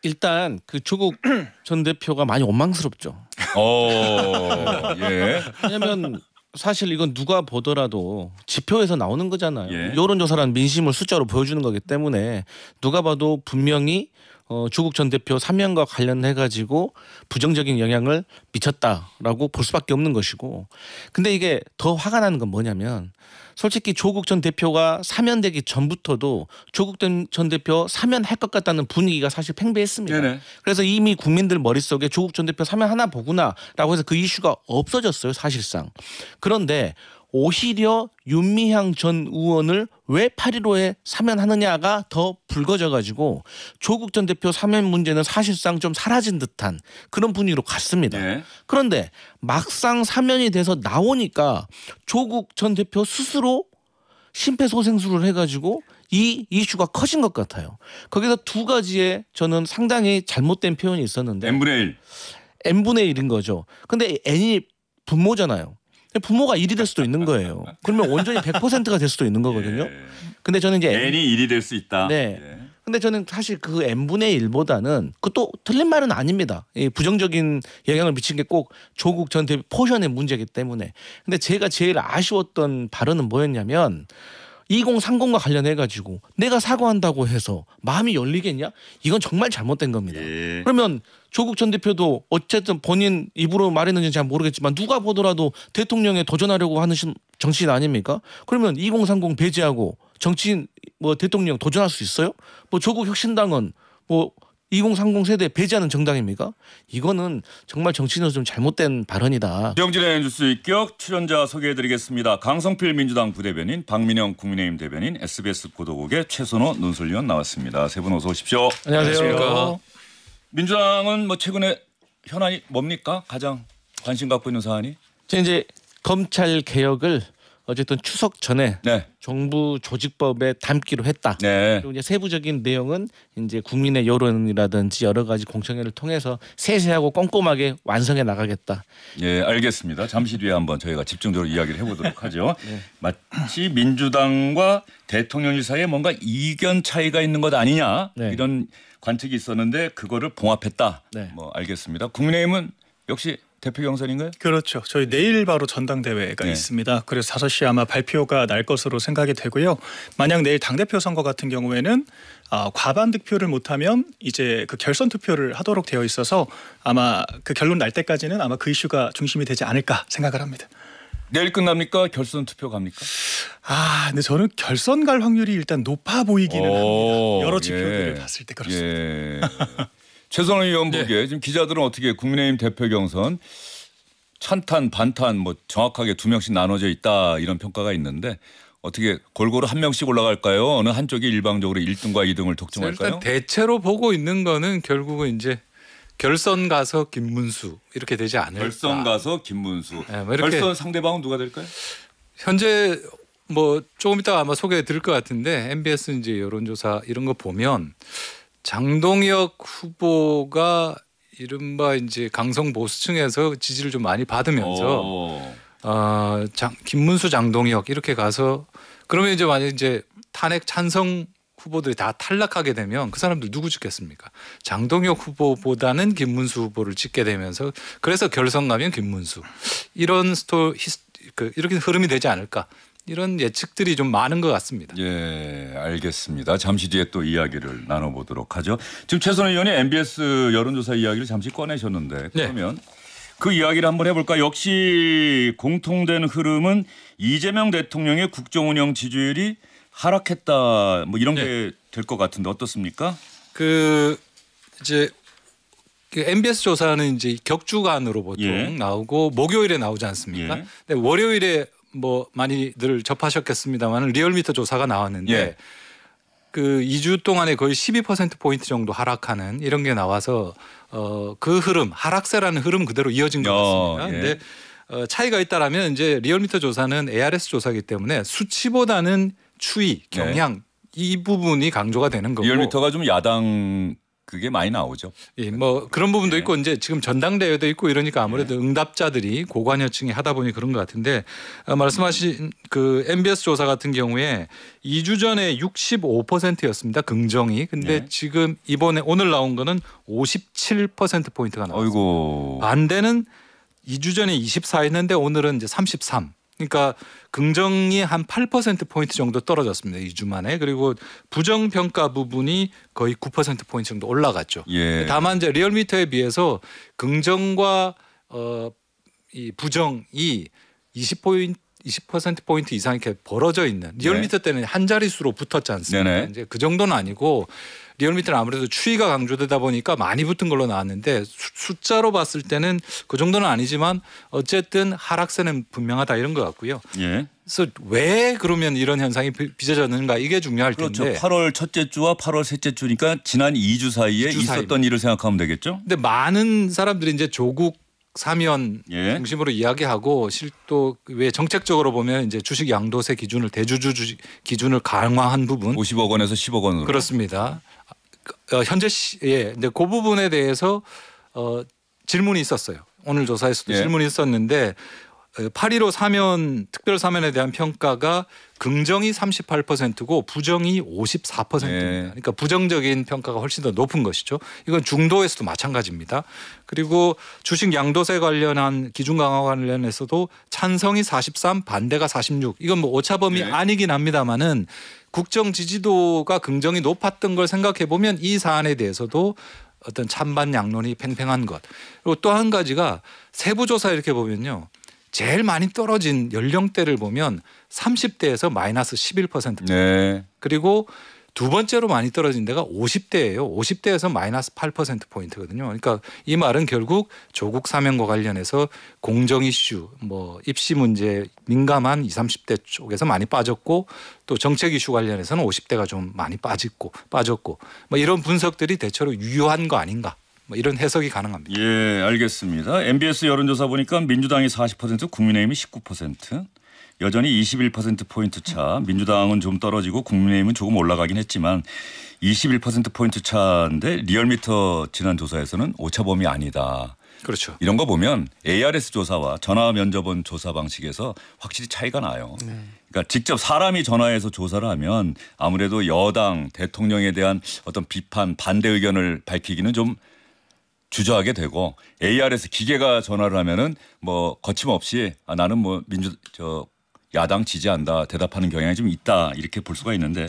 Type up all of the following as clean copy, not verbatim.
일단 그 조국 전 대표가 많이 원망스럽죠. 예. 왜냐하면 사실 이건 누가 보더라도 지표에서 나오는 거잖아요. 예. 여론조사란 민심을 숫자로 보여주는 거기 때문에 누가 봐도 분명히 조국 전 대표 사면과 관련해 가지고 부정적인 영향을 미쳤다라고 볼 수밖에 없는 것이고, 근데 이게 더 화가 나는 건 뭐냐면 솔직히 조국 전 대표가 사면되기 전부터도 조국 전 대표 사면할 것 같다는 분위기가 사실 팽배했습니다. 네네. 그래서 이미 국민들 머릿속에 조국 전 대표 사면하나 보구나라고 해서 그 이슈가 없어졌어요, 사실상. 그런데 오히려 윤미향 전 의원을 왜 8.15에 사면하느냐가 더 불거져 가지고 조국 전 대표 사면 문제는 사실상 좀 사라진 듯한 그런 분위기로 갔습니다. 예. 그런데 막상 사면이 돼서 나오니까 조국 전 대표 스스로 심폐소생술을 해가지고 이 이슈가 커진 것 같아요. 거기서 두 가지의 저는 상당히 잘못된 표현이 있었는데 n분의 1. n분의 1인 거죠. 근데 n이 분모잖아요. 부모가 1이 될 수도 있는 거예요. 그러면 원전이 100%가 될 수도 있는 거거든요. 예. 근데 저는 이제 n이 1이 될 수 있다. 네. 예. 근데 저는 사실 그 n분의 1보다는 그것도 틀린 말은 아닙니다. 이 부정적인 영향을 미친 게 꼭 조국 전 대표 포션의 문제이기 때문에. 근데 제가 제일 아쉬웠던 발언은 뭐였냐면 2030과 관련해 가지고 내가 사과한다고 해서 마음이 열리겠냐? 이건 정말 잘못된 겁니다. 예. 그러면 조국 전 대표도 어쨌든 본인 입으로 말했는지 잘 모르겠지만 누가 보더라도 대통령에 도전하려고 하는 정치인 아닙니까? 그러면 2030 배제하고 정치인 뭐 대통령 도전할 수 있어요? 뭐 조국 혁신당은 뭐 2030 세대 배제하는 정당입니까? 이거는 정말 정치인으로서 좀 잘못된 발언이다. 정진의 뉴스 입격 출연자 소개해드리겠습니다. 강성필 민주당 부대변인, 박민영 국민의힘 대변인, SBS 보도국의 최선호 논설위원 나왔습니다. 세 분 어서 오십시오. 안녕하세요. 민주당은 뭐 최근에 현안이 뭡니까? 가장 관심 갖고 있는 사안이? 이제 검찰 개혁을 어쨌든 추석 전에 네. 정부 조직법에 담기로 했다. 네. 그리고 이제 세부적인 내용은 이제 국민의 여론이라든지 여러 가지 공청회를 통해서 세세하고 꼼꼼하게 완성해 나가겠다. 예, 알겠습니다. 잠시 뒤에 한번 저희가 집중적으로 이야기를 해보도록 하죠. 네. 마치 민주당과 대통령실 사이에 뭔가 이견 차이가 있는 것 아니냐 네. 이런 관측이 있었는데 그거를 봉합했다. 네. 뭐 알겠습니다. 국민의힘은 역시 대표 경선인가요? 그렇죠. 저희 내일 바로 전당대회가 네. 있습니다. 그래서 5시에 아마 발표가 날 것으로 생각이 되고요. 만약 내일 당대표 선거 같은 경우에는 과반 득표를 못하면 이제 그 결선 투표를 하도록 되어 있어서 아마 그 결론 날 때까지는 아마 그 이슈가 중심이 되지 않을까 생각을 합니다. 내일 끝납니까? 결선 투표 갑니까? 근데 저는 결선 갈 확률이 일단 높아 보이기는 합니다. 여러 지표들을 봤을 때 그렇습니다. 예. 최선호 의원 보기에 지금 기자들은 어떻게 국민의힘 대표 경선 찬탄 반탄 뭐 정확하게 2명씩 나눠져 있다 이런 평가가 있는데 어떻게 골고루 한 명씩 올라갈까요? 어느 한쪽이 일방적으로 1등과 2등을 독점할까요? 일단 대체로 보고 있는 거는 결국은 이제 결선 가서 김문수 이렇게 되지 않을까. 결선 가서 김문수. 네, 뭐 이렇게 결선 상대방은 누가 될까요? 현재 뭐 조금 이따가 아마 소개해 드릴 것 같은데 MBS 이제 여론조사 이런 거 보면 장동혁 후보가 이른바 이제 강성 보수층에서 지지를 좀 많이 받으면서 김문수 장동혁 이렇게 가서 그러면 이제 만약 이제 탄핵 찬성 후보들이 다 탈락하게 되면 그 사람들 누구 찍겠습니까? 장동혁 후보보다는 김문수 후보를 찍게 되면서 그래서 결선 가면 김문수 이런 이렇게 흐름이 되지 않을까. 이런 예측들이 좀 많은 것 같습니다. 예, 알겠습니다. 잠시 뒤에 또 이야기를 나눠보도록 하죠. 지금 최선호 의원이 MBS 여론조사 이야기를 잠시 꺼내셨는데 그러면 그 이야기를 한번 해볼까? 역시 공통된 흐름은 이재명 대통령의 국정운영 지지율이 하락했다. 뭐 이런 게 될 것 같은데 어떻습니까? 이제 MBS 조사는 이제 격주간으로 보통 나오고 목요일에 나오지 않습니까? 근데 월요일에 뭐 많이들 접하셨겠습니다만 리얼미터 조사가 나왔는데 그 2주 동안에 거의 12%포인트 정도 하락하는 이런 게 나와서 그 흐름 하락세라는 흐름 그대로 이어진 것 같습니다. 근데 차이가 있다라면 이제 리얼미터 조사는 ARS 조사이기 때문에 수치보다는 추이, 경향 이 부분이 강조가 되는 거고 리얼미터가 좀 야당 그게 많이 나오죠. 예, 뭐 그런 부분도 네. 있고 이제 지금 전당대회도 있고 이러니까 아무래도 응답자들이 고관여층이 하다 보니 그런 것 같은데 말씀하신 그 MBS 조사 같은 경우에 2주 전에 65%였습니다. 긍정이. 근데 네. 지금 이번에 오늘 나온 거는 57% 포인트가 나왔어요. 어이고. 반대는 2주 전에 24였는데 오늘은 이제 33. 그러니까 긍정이 한 8% 포인트 정도 떨어졌습니다. 2주 만에. 그리고 부정 평가 부분이 거의 9% 포인트 정도 올라갔죠. 예. 다만 이제 리얼미터에 비해서 긍정과 이 부정이 20% 포인트 이상 이렇게 벌어져 있는 리얼미터 때는 한 자릿수로 붙었지 않습니까? 네네. 이제 그 정도는 아니고 리얼미터는 아무래도 추이가 강조되다 보니까 많이 붙은 걸로 나왔는데 숫자로 봤을 때는 그 정도는 아니지만 어쨌든 하락세는 분명하다 이런 것 같고요. 예. 그래서 왜 그러면 이런 현상이 빚어졌는가 이게 중요할 그렇죠. 텐데. 8월 첫째 주와 8월 셋째 주니까 지난 2주 사이에 2주 있었던 사이입니다. 일을 생각하면 되겠죠. 근데 많은 사람들이 이제 조국 사면 예. 중심으로 이야기하고 실또 왜 정책적으로 보면 이제 주식 양도세 기준을 대주주 기준을 강화한 부분 50억 원에서 10억 원으로. 그렇습니다. 현재 예, 근데 그 부분에 대해서 질문이 있었어요. 오늘 조사에서도 예. 질문이 있었는데 8.15 사면 특별 사면에 대한 평가가 긍정이 38%고 부정이 54%입니다. 예. 그러니까 부정적인 평가가 훨씬 더 높은 것이죠. 이건 중도에서도 마찬가지입니다. 그리고 주식 양도세 관련한 기준 강화 관련해서도 찬성이 43, 반대가 46. 이건 뭐 오차범위 예. 아니긴 합니다만은 국정 지지도가 긍정이 높았던 걸 생각해 보면 이 사안에 대해서도 어떤 찬반 양론이 팽팽한 것. 그리고 또 한 가지가 세부 조사 이렇게 보면요. 제일 많이 떨어진 연령대를 보면 30대에서 마이너스 11%. 네. 그리고 두 번째로 많이 떨어진 데가 50대예요. 50대에서 마이너스 8% 포인트거든요. 그러니까 이 말은 결국 조국 사면과 관련해서 공정 이슈, 뭐 입시 문제 민감한 20, 30대 쪽에서 많이 빠졌고 또 정책 이슈 관련해서는 50대가 좀 많이 빠졌고 뭐 이런 분석들이 대체로 유효한 거 아닌가. 뭐 이런 해석이 가능합니다. 예, 알겠습니다. MBS 여론조사 보니까 민주당이 40%, 국민의힘이 19%. 여전히 21%포인트 차. 민주당은 좀 떨어지고 국민의힘은 조금 올라가긴 했지만 21%포인트 차인데 리얼미터 지난 조사에서는 오차범위 아니다. 그렇죠. 이런 거 보면 ARS 조사와 전화 면접원 조사 방식에서 확실히 차이가 나요. 그러니까 직접 사람이 전화해서 조사를 하면 아무래도 여당 대통령에 대한 어떤 비판 반대 의견을 밝히기는 좀 주저하게 되고 ARS 기계가 전화를 하면은 뭐 거침없이 나는 뭐 야당 지지한다 대답하는 경향이 좀 있다 이렇게 볼 수가 있는데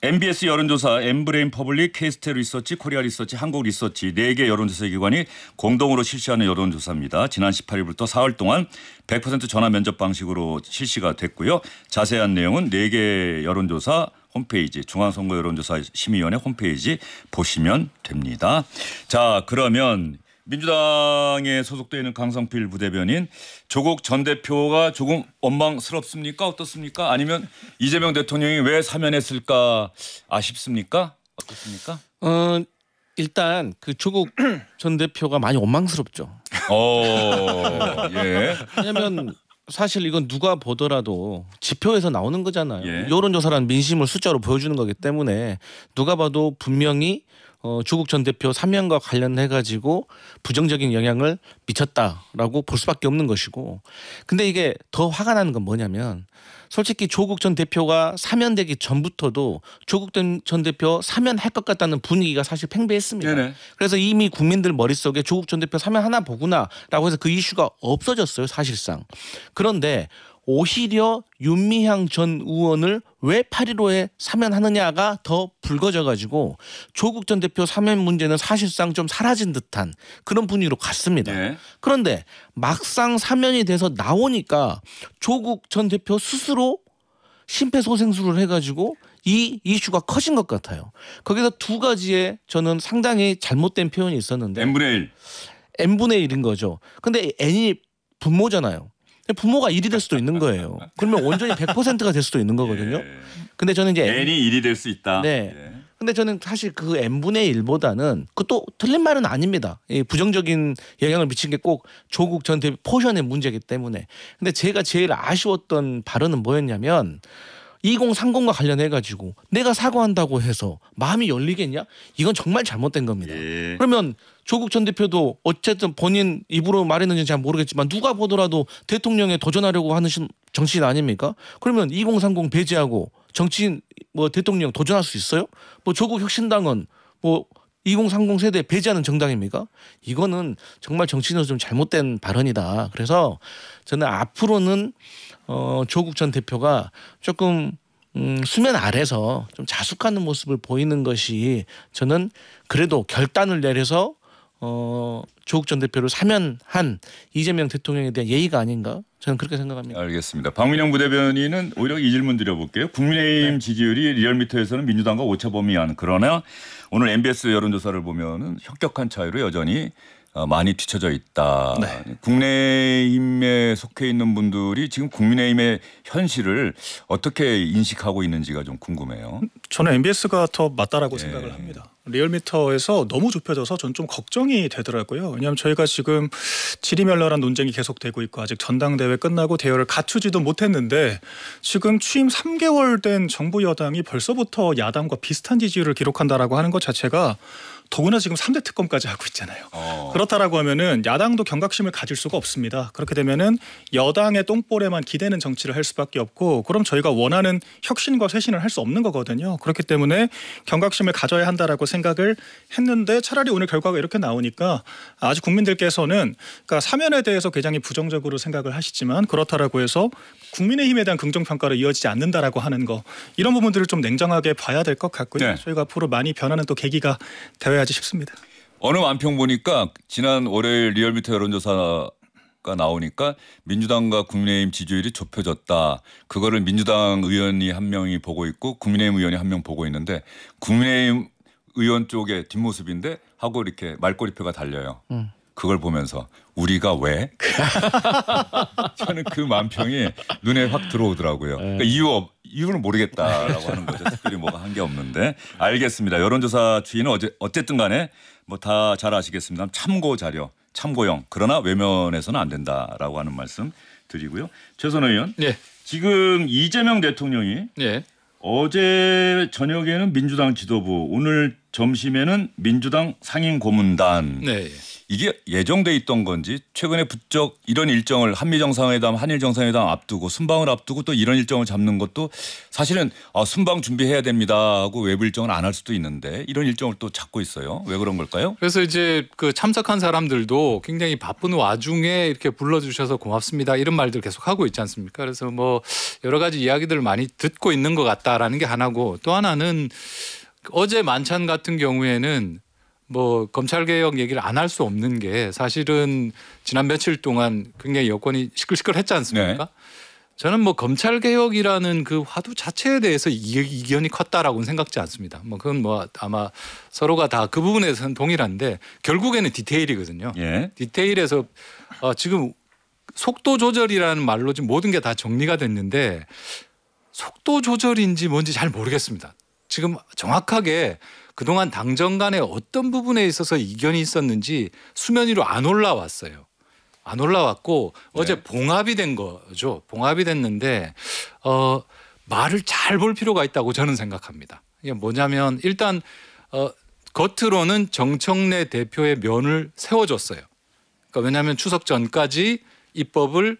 MBS 여론조사, 엠브레인 퍼블릭, K스테 리서치, 코리아 리서치, 한국 리서치 4개 여론조사 기관이 공동으로 실시하는 여론조사입니다. 지난 18일부터 4월 동안 100% 전화 면접 방식으로 실시가 됐고요. 자세한 내용은 4개 여론조사 홈페이지 중앙선거여론조사 심의위원회 홈페이지 보시면 됩니다. 자, 그러면 민주당에 소속되어 있는 강성필 부대변인 조국 전 대표가 조금 원망스럽습니까? 어떻습니까? 아니면 이재명 대통령이 왜 사면했을까 아쉽습니까? 어떻습니까? 일단 그 조국 전 대표가 많이 원망스럽죠. 예. 왜냐하면 사실 이건 누가 보더라도 지표에서 나오는 거잖아요. 예. 여론조사란 민심을 숫자로 보여주는 거기 때문에 누가 봐도 분명히 조국 전 대표 사면과 관련해 가지고 부정적인 영향을 미쳤다라고 볼 수밖에 없는 것이고, 근데 이게 더 화가 나는 건 뭐냐면 솔직히 조국 전 대표가 사면되기 전부터도 조국 전 대표 사면할 것 같다는 분위기가 사실 팽배했습니다. 네네. 그래서 이미 국민들 머릿속에 조국 전 대표 사면 하나 보구나라고 해서 그 이슈가 없어졌어요, 사실상. 그런데 오히려 윤미향 전 의원을 왜 8.15에 사면하느냐가 더 불거져 가지고 조국 전 대표 사면 문제는 사실상 좀 사라진 듯한 그런 분위기로 갔습니다. 네. 그런데 막상 사면이 돼서 나오니까 조국 전 대표 스스로 심폐소생술을 해가지고 이 이슈가 커진 것 같아요. 거기서 두 가지의 저는 상당히 잘못된 표현이 있었는데 n분의 1. n분의 1인 거죠. 근데 n이 분모잖아요. 부모가 1이 될 수도 있는 거예요. 그러면 온전히 100%가 될 수도 있는 거거든요. 예. 근데 저는 이제 n이 1이 될 수 있다. 네. 예. 근데 저는 사실 그 n분의 1보다는 그것도 틀린 말은 아닙니다. 이 부정적인 영향을 미친 게 꼭 조국 전 대표 포션의 문제이기 때문에. 근데 제가 제일 아쉬웠던 발언은 뭐였냐면 2030과 관련해 가지고 내가 사과한다고 해서 마음이 열리겠냐? 이건 정말 잘못된 겁니다. 예. 그러면 조국 전 대표도 어쨌든 본인 입으로 말했는지 잘 모르겠지만 누가 보더라도 대통령에 도전하려고 하는 정치인 아닙니까? 그러면 2030 배제하고 정치인 뭐 대통령 도전할 수 있어요? 뭐 조국 혁신당은 뭐 2030 세대 배제하는 정당입니까? 이거는 정말 정치인으로 좀 잘못된 발언이다. 그래서 저는 앞으로는 조국 전 대표가 조금 수면 아래서 좀 자숙하는 모습을 보이는 것이 저는 그래도 결단을 내려서 조국 전 대표를 사면한 이재명 대통령에 대한 예의가 아닌가 저는 그렇게 생각합니다. 알겠습니다. 박민영 부대변인은 오히려 이 질문 드려볼게요. 국민의힘 지지율이 리얼미터에서는 민주당과 오차범위 미만. 그러나 오늘 MBS 여론조사를 보면은 혁격한 차이로 여전히 많이 뒤쳐져 있다. 네. 국민의힘에 속해 있는 분들이 지금 국민의힘의 현실을 어떻게 인식하고 있는지가 좀 궁금해요. 저는 MBS가 더 맞다라고 생각을 합니다. 리얼미터에서 너무 좁혀져서 전 좀 걱정이 되더라고요. 왜냐하면 저희가 지금 지리멸렬한 논쟁이 계속되고 있고 아직 전당대회 끝나고 대열을 갖추지도 못했는데 지금 취임 3개월 된 정부 여당이 벌써부터 야당과 비슷한 지지율을 기록한다라고 하는 것 자체가 더구나 지금 3대 특검까지 하고 있잖아요. 그렇다라고 하면은 야당도 경각심을 가질 수가 없습니다. 그렇게 되면은 여당의 똥볼에만 기대는 정치를 할 수밖에 없고 그럼 저희가 원하는 혁신과 쇄신을 할 수 없는 거거든요. 그렇기 때문에 경각심을 가져야 한다라고 생각을 했는데 차라리 오늘 결과가 이렇게 나오니까 아직 국민들께서는 그러니까 사면에 대해서 굉장히 부정적으로 생각을 하시지만 그렇다라고 해서 국민의힘에 대한 긍정평가로 이어지지 않는다라고 하는 거 이런 부분들을 좀 냉정하게 봐야 될 것 같고요. 네. 저희가 앞으로 많이 변하는 또 계기가 되어야지 싶습니다. 어느 완평 보니까 지난 월요일 리얼미터 여론조사가 나오니까 민주당과 국민의힘 지지율이 좁혀졌다. 그거를 민주당 의원이 한 명이 보고 있고 국민의힘 의원이 한 명 보고 있는데 국민의힘 의원 쪽의 뒷모습인데 하고 이렇게 말꼬리표가 달려요. 그걸 보면서 우리가 왜? 저는 그 만평이 눈에 확 들어오더라고요. 그러니까 이유는 모르겠다라고 하는 거죠. 특별히 뭐가 한 게 없는데. 알겠습니다. 여론조사 주인은 어쨌든 간에 뭐 다 잘 아시겠습니다. 참고 자료, 참고용. 그러나 외면해서는 안 된다라고 하는 말씀 드리고요. 최선 의원. 네. 지금 이재명 대통령이 네. 어제 저녁에는 민주당 지도부, 오늘 점심에는 민주당 상임고문단. 네. 이게 예정돼 있던 건지 최근에 부쩍 이런 일정을 한미정상회담, 한일정상회담 앞두고 순방을 앞두고 또 이런 일정을 잡는 것도 사실은 순방 준비해야 됩니다 하고 외부 일정을 안 할 수도 있는데 이런 일정을 또 잡고 있어요. 왜 그런 걸까요? 그래서 이제 그 참석한 사람들도 굉장히 바쁜 와중에 이렇게 불러주셔서 고맙습니다 이런 말들 계속 하고 있지 않습니까? 그래서 뭐 여러 가지 이야기들을 많이 듣고 있는 것 같다라는 게 하나고 또 하나는 어제 만찬 같은 경우에는 뭐 검찰개혁 얘기를 안 할 수 없는 게 사실은 지난 며칠 동안 굉장히 여권이 시끌시끌했지 않습니까? 네. 저는 뭐 검찰개혁이라는 그 화두 자체에 대해서 이견이 컸다라고는 생각지 않습니다. 뭐 그건 뭐 아마 서로가 다 그 부분에서는 동일한데 결국에는 디테일이거든요. 예. 디테일에서 지금 속도 조절이라는 말로 지금 모든 게 다 정리가 됐는데 속도 조절인지 뭔지 잘 모르겠습니다. 지금 정확하게 그동안 당정 간에 어떤 부분에 있어서 이견이 있었는지 수면 위로 안 올라왔어요. 안 올라왔고 어제 봉합이 된 거죠. 봉합이 됐는데 말을 잘 볼 필요가 있다고 저는 생각합니다. 이게 뭐냐면 일단 겉으로는 정청래 대표의 면을 세워줬어요. 그러니까 왜냐하면 추석 전까지 입법을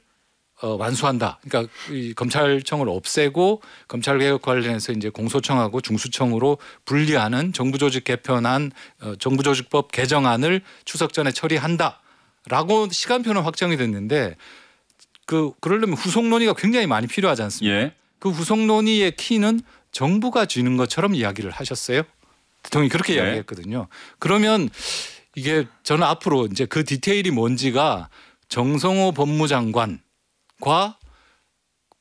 완수한다. 그러니까 이 검찰청을 없애고 검찰개혁 관련해서 이제 공소청하고 중수청으로 분리하는 정부조직 개편안, 정부조직법 개정안을 추석 전에 처리한다라고 시간표는 확정이 됐는데 그러려면 후속 논의가 굉장히 많이 필요하지 않습니까? 예. 그 후속 논의의 키는 정부가 쥐는 것처럼 이야기를 하셨어요. 대통령이 그렇게 네. 이야기했거든요. 그러면 이게 저는 앞으로 이제 그 디테일이 뭔지가 정성호 법무장관 과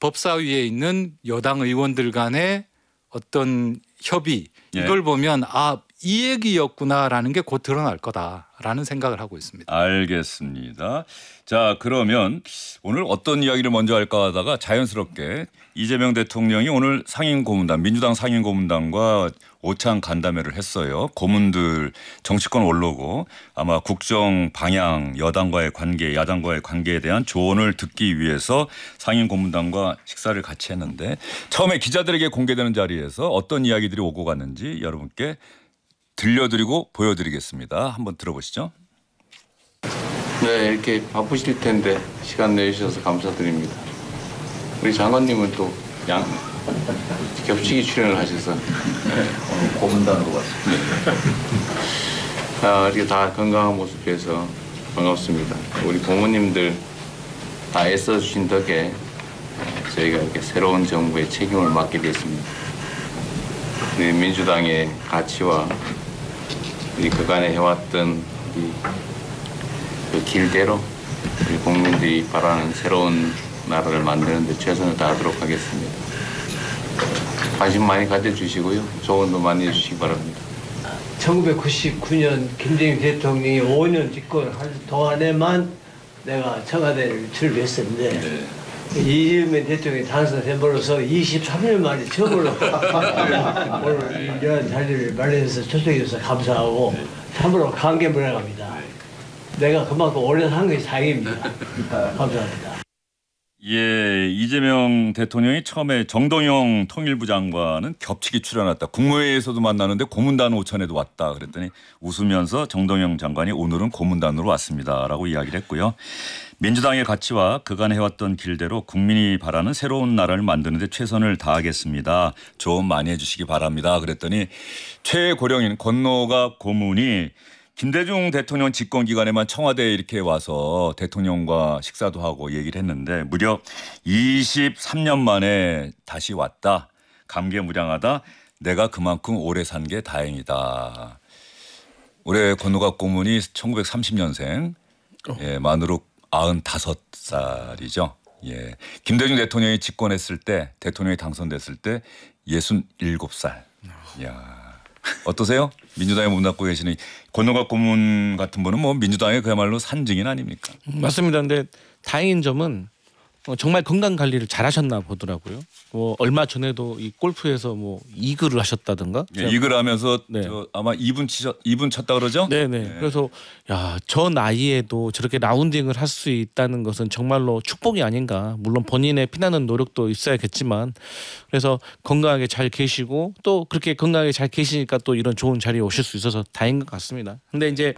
법사위에 있는 여당 의원들 간의 어떤 협의 예. 이걸 보면 이 얘기였구나라는 게 곧 드러날 거다라는 생각을 하고 있습니다. 알겠습니다. 자, 그러면 오늘 어떤 이야기를 먼저 할까 하다가 자연스럽게 이재명 대통령이 오늘 상임고문단, 민주당 상임고문단과 오찬 간담회를 했어요. 고문들 정치권 원로고 아마 국정 방향, 여당과의 관계, 야당과의 관계에 대한 조언을 듣기 위해서 상임고문단과 식사를 같이 했는데 처음에 기자들에게 공개되는 자리에서 어떤 이야기들이 오고 갔는지 여러분께 들려드리고 보여드리겠습니다. 한번 들어보시죠. 네, 이렇게 바쁘실 텐데 시간 내주셔서 감사드립니다. 우리 장관님은 또 겹치기 출연을 하셔서 오늘 고문단으로 왔습니다. 이렇게 다 건강한 모습에서 반갑습니다. 우리 부모님들 다 애써주신 덕에 저희가 이렇게 새로운 정부의 책임을 맡게 됐습니다. 우리 민주당의 가치와 우리 그간에 해왔던 그 길대로 우리 국민들이 바라는 새로운 나라를 만드는 데 최선을 다하도록 하겠습니다. 관심 많이 가져주시고요. 조언도 많이 해주시기 바랍니다. 1999년 김대중 대통령이 5년 집권할 동안에만 내가 청와대를 출입했었는데 이재명 대통령이 당선됨으로써 23년 만에 처음으로 오늘 이런 자리를 마련해서 초청해 주셔서 감사하고 참으로 감개무량합니다. 내가 그만큼 오래 산 것이 다행입니다. 감사합니다. 예, 이재명 대통령이 처음에 정동영 통일부 장관은 겹치기 출연했다. 국무회의에서도 만나는데 고문단 오찬에도 왔다. 그랬더니 웃으면서 정동영 장관이 오늘은 고문단으로 왔습니다라고 이야기를 했고요. 민주당의 가치와 그간 해왔던 길대로 국민이 바라는 새로운 나라를 만드는 데 최선을 다하겠습니다. 조언 많이 해주시기 바랍니다. 그랬더니 최고령인 권노갑 고문이 김대중 대통령 집권 기간에만 청와대에 이렇게 와서 대통령과 식사도 하고 얘기를 했는데 무려 23년 만에 다시 왔다. 감개무량하다. 내가 그만큼 오래 산 게 다행이다. 올해 권노갑 고문이 1930년생 예, 만으로 95살이죠. 예. 김대중 대통령이 집권했을 때 대통령이 당선됐을 때 67살. 이야. 어떠세요? 민주당에 몸담고 계시는 권노갑 고문 같은 분은 뭐 민주당의 그야말로 산증인 아닙니까? 맞습니다. 근데 다행인 점은 정말 건강 관리를 잘하셨나 보더라고요. 얼마 전에도 이 골프에서 이글을 하셨다든가. 예, 이글 하면서 네. 아마 2분 쳤다 그러죠? 네네. 네. 그래서 저 나이에도 저렇게 라운딩을 할 수 있다는 것은 정말로 축복이 아닌가. 물론 본인의 피나는 노력도 있어야겠지만 그래서 건강하게 잘 계시고 또 그렇게 건강하게 잘 계시니까 또 이런 좋은 자리에 오실 수 있어서 다행인 것 같습니다. 근데 이제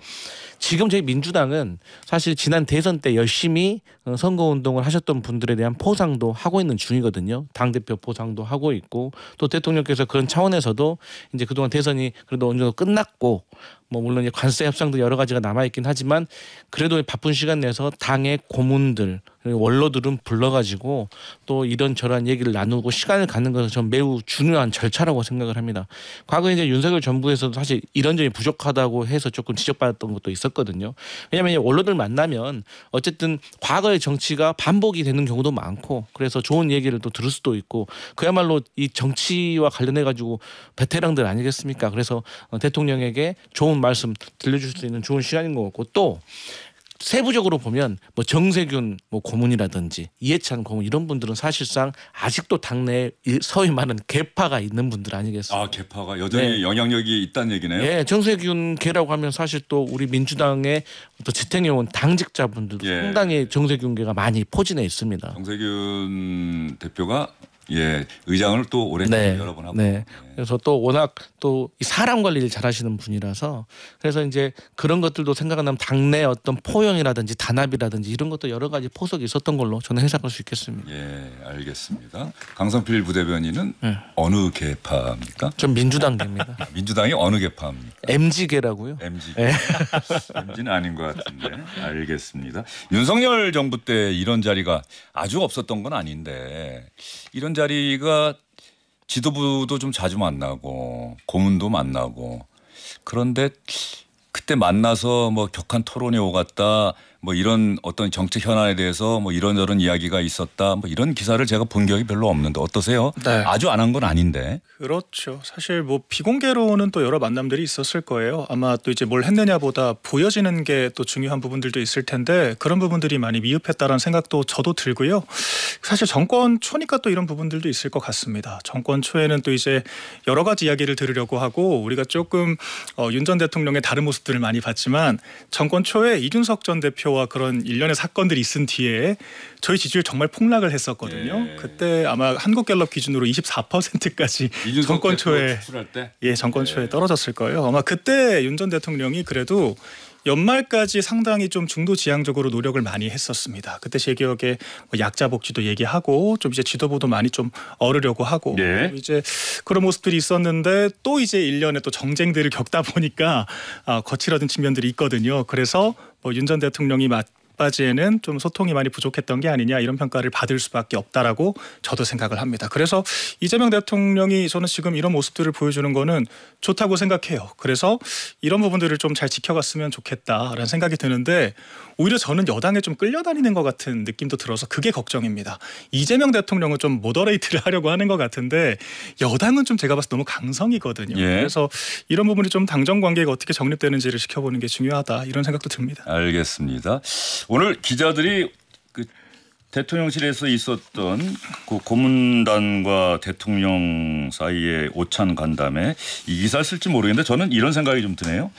지금 저희 민주당은 사실 지난 대선 때 열심히 선거운동을 하셨던 분들에 대한 포상도 하고 있는 중이거든요. 당대표 포상도 하고 있고 또 대통령께서 그런 차원에서도 이제 그동안 대선이 그래도 어느 정도 끝났고 물론 이제 관세 협상도 여러 가지가 남아있긴 하지만 그래도 바쁜 시간 내서 당의 고문들 원로들은 불러가지고 또 이런저런 얘기를 나누고 시간을 갖는 것은 전 매우 중요한 절차라고 생각을 합니다. 과거에 이제 윤석열 정부에서도 사실 이런 점이 부족하다고 해서 조금 지적받았던 것도 있었거든요. 왜냐하면 원로들 만나면 어쨌든 과거의 정치가 반복이 되는 경우도 많고 그래서 좋은 얘기를 또 들을 수도 있고 그야말로 이 정치와 관련해 가지고 베테랑들 아니겠습니까? 그래서 대통령에게 좋은 말씀 들려줄 수 있는 좋은 시간인 것 같고 또 세부적으로 보면 정세균 고문이라든지 이해찬 고문 이런 분들은 사실상 아직도 당내에 소위 말하는 계파가 있는 분들 아니겠습니까? 아, 계파가 여전히 영향력이 있다는 얘기네요. 예, 정세균 계라고 하면 사실 또 우리 민주당의 또 지탱해온 당직자분들도 상당히 정세균계가 많이 포진해 있습니다. 정세균 대표가 의장을 또 오래 여러 번 하고. 네. 그래서 또 워낙 또 사람 관리를 잘하시는 분이라서 그래서 이제 그런 것들도 생각하면 당내 어떤 포용이라든지 단합이라든지 이런 것도 여러 가지 포석이 있었던 걸로 저는 해석할 수 있겠습니다. 예, 알겠습니다. 강성필 부대변인은 어느 계파입니까? 전 민주당계입니다. 민주당이 어느 계파입니까? MG계라고요. MG. MG는 아닌 것 같은데. 알겠습니다. 윤석열 정부 때 이런 자리가 아주 없었던 건 아닌데 이런 자리가 지도부도 좀 자주 만나고 고문도 만나고 그런데 그때 만나서 격한 토론이 오갔다 뭐 이런 어떤 정책 현안에 대해서 뭐 이런저런 이야기가 있었다 뭐 이런 기사를 제가 본 기억이 별로 없는데 어떠세요? 네. 아주 안 한 건 아닌데. 그렇죠. 사실 뭐 비공개로는 또 여러 만남들이 있었을 거예요. 아마 또 이제 뭘 했느냐보다 보여지는 게 또 중요한 부분들도 있을 텐데 그런 부분들이 많이 미흡했다라는 생각도 저도 들고요. 사실 정권 초니까 또 이런 부분들도 있을 것 같습니다. 정권 초에는 또 이제 여러 가지 이야기를 들으려고 하고 우리가 조금 윤 전 대통령의 다른 모습들을 많이 봤지만 정권 초에 이준석 전 대표와 그런 일련의 사건들이 있은 뒤에 저희 지지율 정말 폭락을 했었거든요. 예. 그때 아마 한국갤럽 기준으로 24%까지 정권 초에 정권 초에 떨어졌을 거예요. 아마 그때 윤 전 대통령이 그래도 연말까지 상당히 좀 중도지향적으로 노력을 많이 했었습니다. 그때 제 기억에 뭐 약자 복지도 얘기하고 좀 이제 지도부도 많이 좀 얻으려고 하고 이제 그런 모습들이 있었는데 또 이제 일련의 또 정쟁들을 겪다 보니까 거칠어진 측면들이 있거든요. 그래서 뭐 윤 전 대통령이 바지에는 좀 소통이 많이 부족했던 게 아니냐 이런 평가를 받을 수밖에 없다라고 저도 생각을 합니다. 그래서 이재명 대통령이 저는 지금 이런 모습들을 보여주는 거는 좋다고 생각해요. 그래서 이런 부분들을 좀 잘 지켜갔으면 좋겠다라는 생각이 드는데 오히려 저는 여당에 좀 끌려다니는 것 같은 느낌도 들어서 그게 걱정입니다. 이재명 대통령은 좀 모더레이트를 하려고 하는 것 같은데 여당은 좀 제가 봤을 때 너무 강성이거든요. 그래서 이런 부분이 좀 당정 관계가 어떻게 정립되는지를 지켜보는 게 중요하다 이런 생각도 듭니다. 알겠습니다. 오늘 기자들이 그 대통령실에서 있었던 그 고문단과 대통령 사이의 오찬 간담회 이 기사를 쓸지 모르겠는데 저는 이런 생각이 좀 드네요.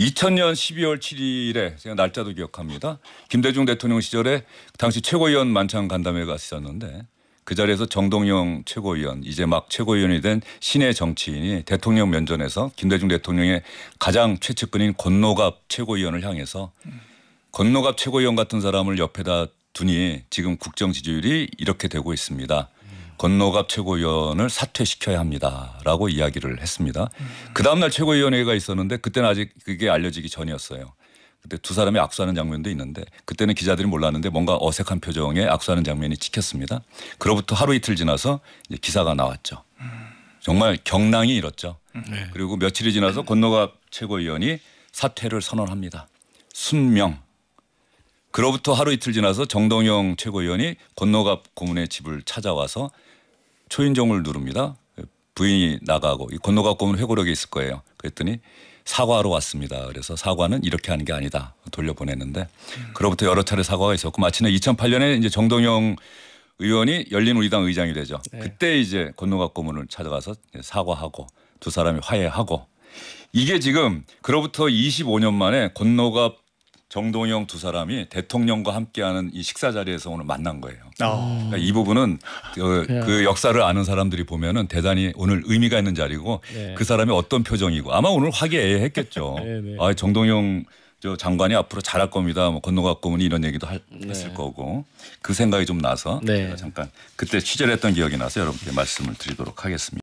2000년 12월 7일에 제가 날짜도 기억합니다. 김대중 대통령 시절에 당시 최고위원 만찬 간담회가 있었는데 그 자리에서 정동영 최고위원 이제 막 최고위원이 된 신의 정치인이 대통령 면전에서 김대중 대통령의 가장 최측근인 권노갑 최고위원을 향해서 권노갑 최고위원 같은 사람을 옆에다 두니 지금 국정 지지율이 이렇게 되고 있습니다. 권노갑 최고위원을 사퇴시켜야 합니다라고 이야기를 했습니다. 그 다음날 최고위원회가 있었는데 그때는 아직 그게 알려지기 전이었어요. 그때 두 사람이 악수하는 장면도 있는데 그때는 기자들이 몰랐는데 뭔가 어색한 표정에 악수하는 장면이 찍혔습니다. 그로부터 하루 이틀 지나서 이제 기사가 나왔죠. 정말 경랑이 일었죠. 그리고 며칠이 지나서 권노갑 최고위원이 사퇴를 선언합니다. 순명. 그로부터 하루 이틀 지나서 정동영 최고위원이 권노갑 고문의 집을 찾아와서 초인종을 누릅니다. 부인이 나가고 이 권노갑 고문 회고록에 있을 거예요. 그랬더니 사과하러 왔습니다. 그래서 사과는 이렇게 하는 게 아니다. 돌려보냈는데 그로부터 여러 차례 사과가 있었고 마침내 2008년에 이제 정동영 의원이 열린우리당 의장이 되죠. 그때 이제 권노갑 고문을 찾아가서 사과하고 두 사람이 화해하고 이게 지금 그로부터 25년 만에 권노갑 정동영 두 사람이 대통령과 함께하는 이 식사 자리에서 오늘 만난 거예요. 그러니까 이 부분은 그 역사를 아는 사람들이 보면은 대단히 오늘 의미가 있는 자리고 그 사람이 어떤 표정이고 아마 오늘 화기애애했겠죠. 아, 정동영 저 장관이 앞으로 잘할 겁니다. 뭐 권노갑 고문이 이런 얘기도 했을 거고 그 생각이 좀 나서 제가 잠깐 그때 취재를 했던 기억이 나서 여러분께 말씀을 드리도록 하겠습니다.